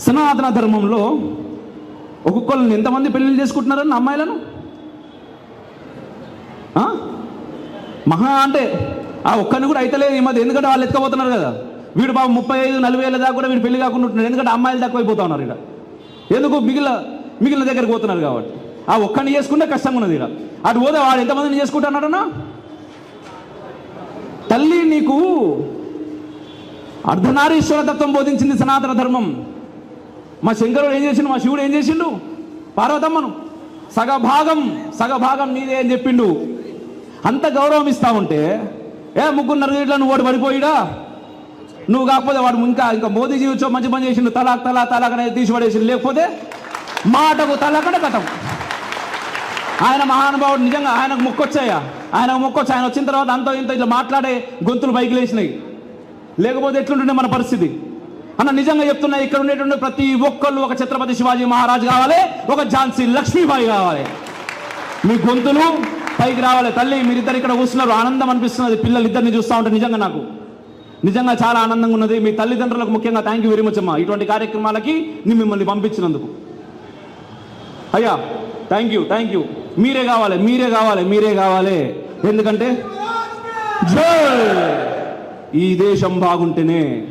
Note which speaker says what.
Speaker 1: సనాతన ధర్మంలో ఒక్కొక్కళ్ళని ఎంతమంది పెళ్ళిళ్ళు చేసుకుంటున్నారని అమ్మాయిలను మహా అంటే ఆ ఒక్కరిని కూడా అయితలేదు ఈ మధ్య. ఎందుకంటే వాళ్ళు ఎత్తుకపోతున్నారు కదా. వీడు బాబు 35-40 ఏళ్ళ దాకా కూడా వీడు పెళ్లి కాకుండా ఉంటున్నాడు. ఎందుకంటే అమ్మాయిలు తక్కువైపోతా ఉన్నారు ఇక్కడ. ఎందుకు మిగిలిన దగ్గరికి పోతున్నారు కాబట్టి. ఆ ఒక్కడిని చేసుకుంటే కష్టంగా ఉన్నది ఇక్కడ. అటు పోతే వాడు ఎంతమందిని చేసుకుంటున్నాడన్నా. తల్లి నీకు అర్ధనారీశ్వర తత్వం బోధించింది సనాతన ధర్మం. మా శంకరుడు ఏం చేసిండు, మా శివుడు ఏం చేసిండు, పార్వతమ్మను సగభాగం నీదే అని చెప్పిండు. అంత గౌరవం ఇస్తా ఉంటే ముగ్గురున్నర ఇట్లా నువ్వు వాడు పడిపోయిడా, నువ్వు కాకపోతే వాడు ఇంకా మోదీజీ వచ్చో మంచి పని చేసిండు, తలాక్ అనేది తీసి పడేసిండు. లేకపోతే మాటకు తలాకనే కథం. ఆయన మహానుభావుడు నిజంగా. ఆయనకు మొక్కొచ్చాయా, ఆయనకు మొక్కొచ్చు. ఆయన వచ్చిన తర్వాత అంత ఇంత ఇట్లా మాట్లాడే గొంతులు పైకి లేచినాయి. లేకపోతే ఎట్లుంటుండే మన పరిస్థితి అన్న. నిజంగా చెప్తున్నా, ఇక్కడ ఉండేటువంటి ప్రతి ఒక్కళ్ళు ఒక ఛత్రపతి శివాజీ మహారాజ్ కావాలి, ఒక ఝాన్సీ లక్ష్మీబాయి కావాలి. మీ గొంతులు పైకి రావాలి. తల్లి మీరిద్దరు ఇక్కడ కూర్చున్నారు, ఆనందం అనిపిస్తున్నది. పిల్లలు ఇద్దరిని చూస్తూ ఉంటే నిజంగా నాకు నిజంగా చాలా ఆనందంగా ఉన్నది. మీ తల్లిదండ్రులకు ముఖ్యంగా థ్యాంక్ యూ వెరీ మచ్ అమ్మా, ఇటువంటి కార్యక్రమాలకి మిమ్మల్ని పంపించినందుకు. అయ్యా థ్యాంక్ యూ. మీరే కావాలి. ఎందుకంటే జై ఈ దేశం బాగుంటేనే